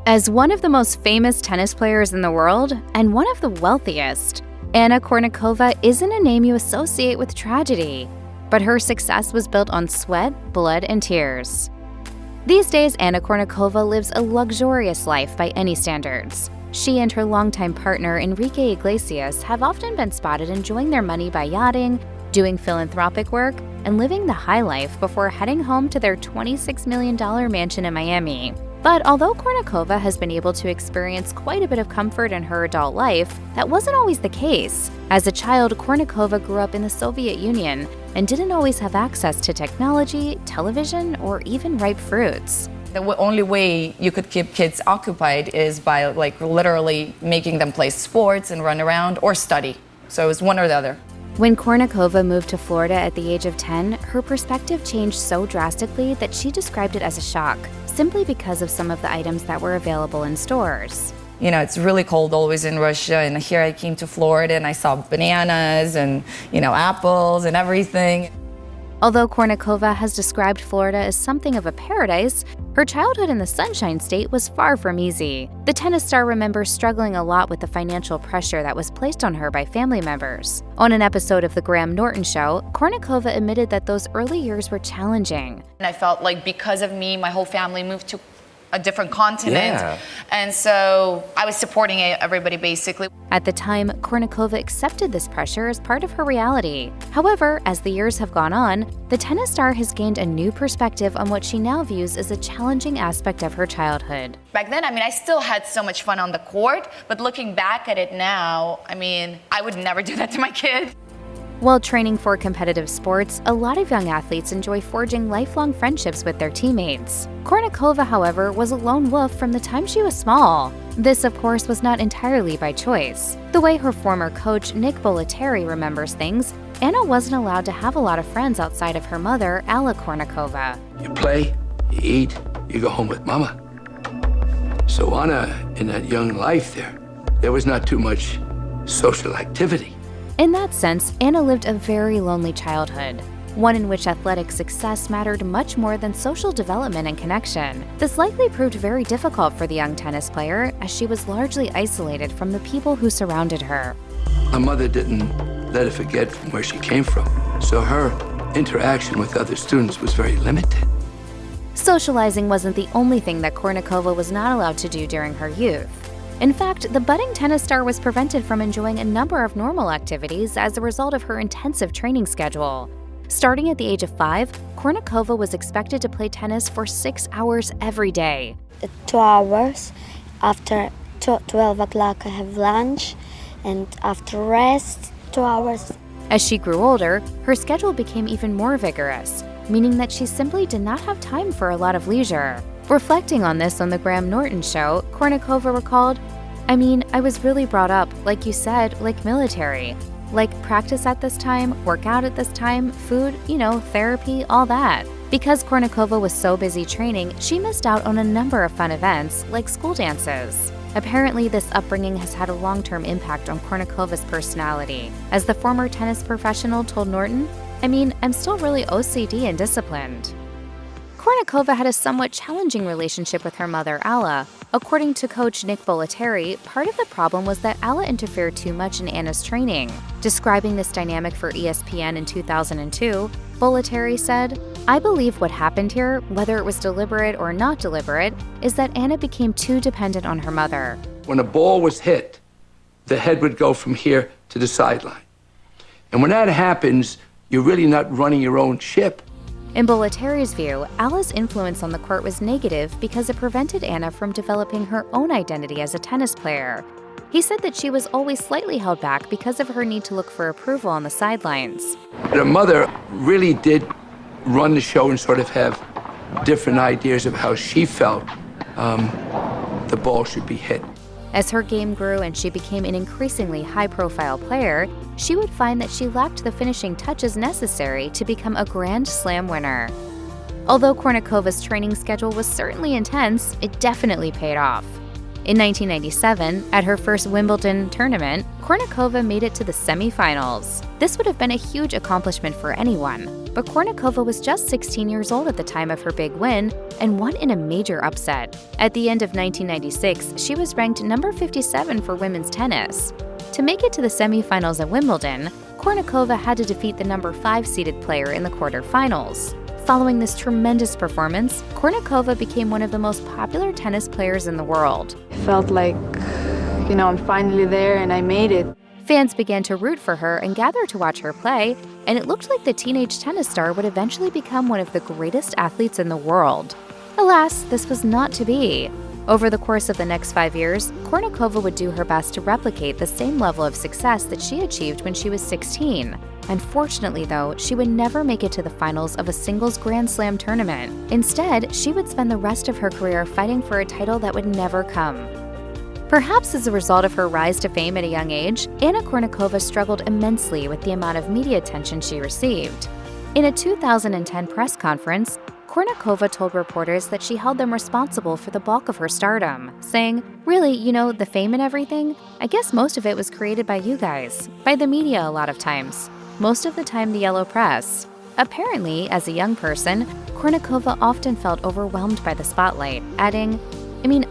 As one of the most famous tennis players in the world and one of the wealthiest, Anna Kournikova isn't a name you associate with tragedy, but her success was built on sweat, blood, and tears. These days, Anna Kournikova lives a luxurious life by any standards. She and her longtime partner, Enrique Iglesias, have often been spotted enjoying their money by yachting, doing philanthropic work, and living the high life before heading home to their $26 million mansion in Miami. But although Kournikova has been able to experience quite a bit of comfort in her adult life, that wasn't always the case. As a child, Kournikova grew up in the Soviet Union and didn't always have access to technology, television, or even ripe fruits. The only way you could keep kids occupied is by literally making them play sports and run around or study. So it was one or the other. When Kournikova moved to Florida at the age of 10, her perspective changed so drastically that she described it as a shock, simply because of some of the items that were available in stores. You know, it's really cold always in Russia, and here I came to Florida and I saw bananas and, apples and everything. Although Kournikova has described Florida as something of a paradise, her childhood in the Sunshine State was far from easy. The tennis star remembers struggling a lot with the financial pressure that was placed on her by family members. On an episode of The Graham Norton Show, Kournikova admitted that those early years were challenging. And I felt like because of me, my whole family moved to a different continent. Yeah. And so I was supporting everybody basically. At the time, Kournikova accepted this pressure as part of her reality. However, as the years have gone on, the tennis star has gained a new perspective on what she now views as a challenging aspect of her childhood. Back then, I still had so much fun on the court, but looking back at it now, I would never do that to my kid. While training for competitive sports, a lot of young athletes enjoy forging lifelong friendships with their teammates. Kournikova, however, was a lone wolf from the time she was small. This, of course, was not entirely by choice. The way her former coach, Nick Bollettieri, remembers things, Anna wasn't allowed to have a lot of friends outside of her mother, Alla Kournikova. You play, you eat, you go home with mama. So Anna, in that young life there was not too much social activity. In that sense, Anna lived a very lonely childhood, one in which athletic success mattered much more than social development and connection. This likely proved very difficult for the young tennis player, as she was largely isolated from the people who surrounded her. My mother didn't let her forget from where she came from, so her interaction with other students was very limited. Socializing wasn't the only thing that Kournikova was not allowed to do during her youth. In fact, the budding tennis star was prevented from enjoying a number of normal activities as a result of her intensive training schedule. Starting at the age of 5, Kournikova was expected to play tennis for 6 hours every day. 2 hours. After 12 o'clock I have lunch, and after rest, 2 hours. As she grew older, her schedule became even more vigorous, meaning that she simply did not have time for a lot of leisure. Reflecting on this on The Graham Norton Show, Kournikova recalled, I was really brought up, like you said, like military. Like practice at this time, work out at this time, food, therapy, all that. Because Kournikova was so busy training, she missed out on a number of fun events, like school dances. Apparently, this upbringing has had a long-term impact on Kournikova's personality. As the former tennis professional told Norton, I'm still really OCD and disciplined. Kournikova had a somewhat challenging relationship with her mother, Alla. According to coach Nick Bollettieri, part of the problem was that Alla interfered too much in Anna's training. Describing this dynamic for ESPN in 2002, Bollettieri said, "I believe what happened here, whether it was deliberate or not deliberate, is that Anna became too dependent on her mother." When a ball was hit, the head would go from here to the sideline. And when that happens, you're really not running your own ship. In Bollettieri's view, Alla's influence on the court was negative because it prevented Anna from developing her own identity as a tennis player. He said that she was always slightly held back because of her need to look for approval on the sidelines. Her mother really did run the show and sort of have different ideas of how she felt the ball should be hit. As her game grew and she became an increasingly high-profile player, she would find that she lacked the finishing touches necessary to become a Grand Slam winner. Although Kournikova's training schedule was certainly intense, it definitely paid off. In 1997, at her first Wimbledon tournament, Kournikova made it to the semifinals. This would have been a huge accomplishment for anyone, but Kournikova was just 16 years old at the time of her big win and won in a major upset. At the end of 1996, she was ranked number 57 for women's tennis. To make it to the semifinals at Wimbledon, Kournikova had to defeat the number 5 seeded player in the quarterfinals. Following this tremendous performance, Kournikova became one of the most popular tennis players in the world. It felt like, I'm finally there and I made it. Fans began to root for her and gather to watch her play, and it looked like the teenage tennis star would eventually become one of the greatest athletes in the world. Alas, this was not to be. Over the course of the next 5 years, Kournikova would do her best to replicate the same level of success that she achieved when she was 16. Unfortunately, though, she would never make it to the finals of a singles Grand Slam tournament. Instead, she would spend the rest of her career fighting for a title that would never come. Perhaps as a result of her rise to fame at a young age, Anna Kournikova struggled immensely with the amount of media attention she received. In a 2010 press conference, Kournikova told reporters that she held them responsible for the bulk of her stardom, saying, "Really, the fame and everything? I guess most of it was created by you guys, by the media a lot of times. Most of the time the yellow press." Apparently, as a young person, Kournikova often felt overwhelmed by the spotlight, adding,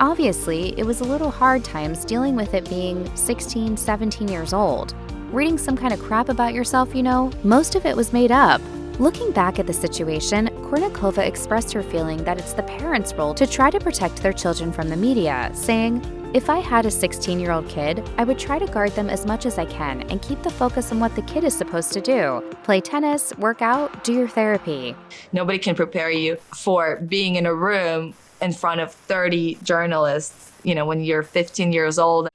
obviously, it was a little hard times dealing with it being 16, 17 years old. Reading some kind of crap about yourself, most of it was made up. Looking back at the situation, Kournikova expressed her feeling that it's the parents' role to try to protect their children from the media, saying, "If I had a 16-year-old kid, I would try to guard them as much as I can and keep the focus on what the kid is supposed to do. Play tennis, work out, do your therapy." Nobody can prepare you for being in a room in front of 30 journalists, when you're 15 years old.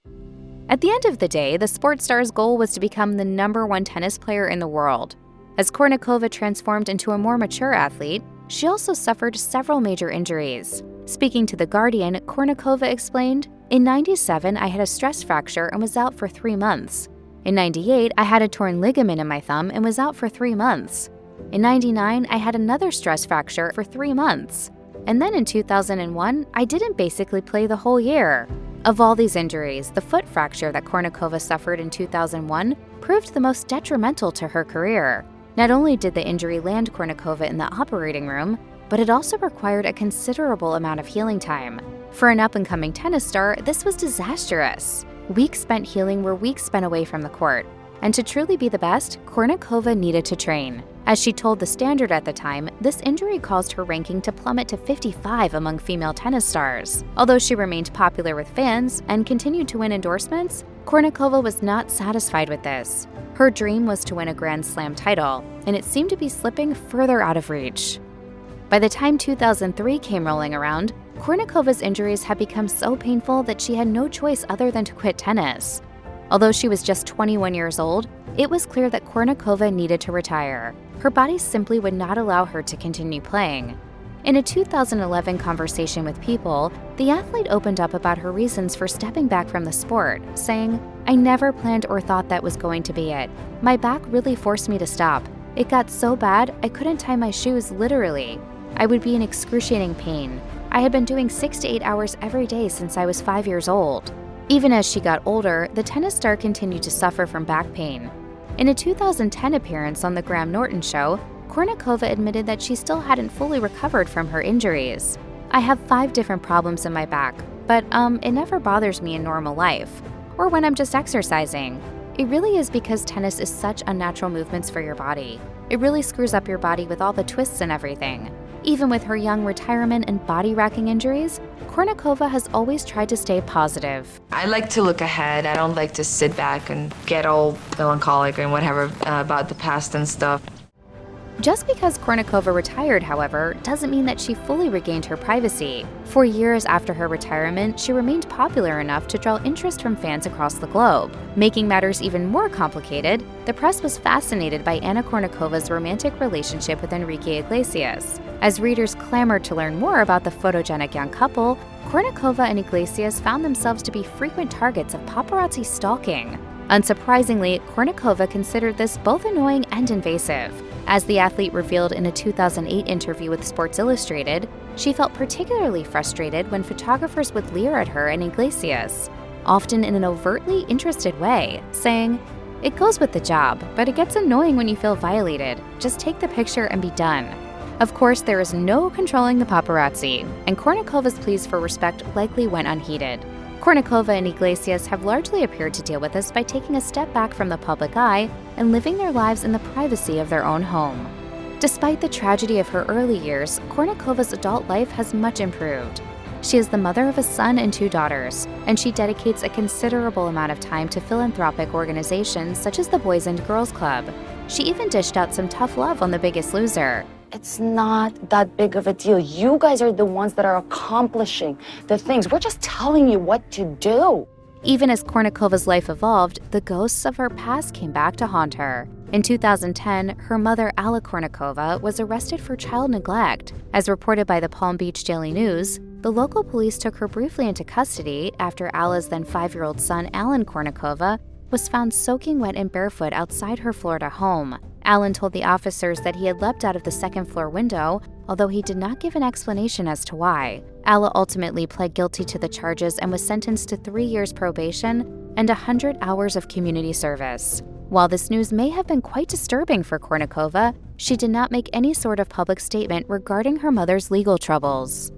At the end of the day, the sports star's goal was to become the #1 tennis player in the world. As Kournikova transformed into a more mature athlete, she also suffered several major injuries. Speaking to The Guardian, Kournikova explained, "In 97, I had a stress fracture and was out for 3 months. In 98, I had a torn ligament in my thumb and was out for 3 months. In 99, I had another stress fracture for 3 months. And then in 2001, I didn't basically play the whole year." Of all these injuries, the foot fracture that Kournikova suffered in 2001 proved the most detrimental to her career. Not only did the injury land Kournikova in the operating room, but it also required a considerable amount of healing time. For an up-and-coming tennis star, this was disastrous. Weeks spent healing were weeks spent away from the court. And to truly be the best, Kournikova needed to train. As she told The Standard at the time, this injury caused her ranking to plummet to 55 among female tennis stars. Although she remained popular with fans and continued to win endorsements, Kournikova was not satisfied with this. Her dream was to win a Grand Slam title, and it seemed to be slipping further out of reach. By the time 2003 came rolling around, Kournikova's injuries had become so painful that she had no choice other than to quit tennis. Although she was just 21 years old, it was clear that Kournikova needed to retire. Her body simply would not allow her to continue playing. In a 2011 conversation with People, the athlete opened up about her reasons for stepping back from the sport, saying, "I never planned or thought that was going to be it. My back really forced me to stop. It got so bad, I couldn't tie my shoes, literally. I would be in excruciating pain. I had been doing 6 to 8 hours every day since I was 5 years old." Even as she got older, the tennis star continued to suffer from back pain. In a 2010 appearance on The Graham Norton Show, Kournikova admitted that she still hadn't fully recovered from her injuries. "I have 5 different problems in my back, but it never bothers me in normal life, or when I'm just exercising. It really is because tennis is such unnatural movements for your body. It really screws up your body with all the twists and everything." Even with her young retirement and body-racking injuries, Kournikova has always tried to stay positive. I like to look ahead. I don't like to sit back and get all melancholic and whatever about the past and stuff. Just because Kournikova retired, however, doesn't mean that she fully regained her privacy. For years after her retirement, she remained popular enough to draw interest from fans across the globe. Making matters even more complicated, the press was fascinated by Anna Kournikova's romantic relationship with Enrique Iglesias. As readers clamored to learn more about the photogenic young couple, Kournikova and Iglesias found themselves to be frequent targets of paparazzi stalking. Unsurprisingly, Kournikova considered this both annoying and invasive. As the athlete revealed in a 2008 interview with Sports Illustrated, she felt particularly frustrated when photographers would leer at her and Iglesias, often in an overtly interested way, saying, "It goes with the job, but it gets annoying when you feel violated. Just take the picture and be done." Of course, there is no controlling the paparazzi, and Kournikova's pleas for respect likely went unheeded. Kournikova and Iglesias have largely appeared to deal with this by taking a step back from the public eye and living their lives in the privacy of their own home. Despite the tragedy of her early years, Kournikova's adult life has much improved. She is the mother of a son and 2 daughters, and she dedicates a considerable amount of time to philanthropic organizations such as the Boys and Girls Club. She even dished out some tough love on The Biggest Loser. It's not that big of a deal. You guys are the ones that are accomplishing the things. We're just telling you what to do. Even as Kournikova's life evolved, the ghosts of her past came back to haunt her. In 2010, her mother, Alla Kournikova, was arrested for child neglect. As reported by the Palm Beach Daily News, the local police took her briefly into custody after Alla's then 5-year-old son, Alan Kournikova, was found soaking wet and barefoot outside her Florida home. Alan told the officers that he had leapt out of the second-floor window, although he did not give an explanation as to why. Alla ultimately pled guilty to the charges and was sentenced to 3 years probation and 100 hours of community service. While this news may have been quite disturbing for Kournikova, she did not make any sort of public statement regarding her mother's legal troubles.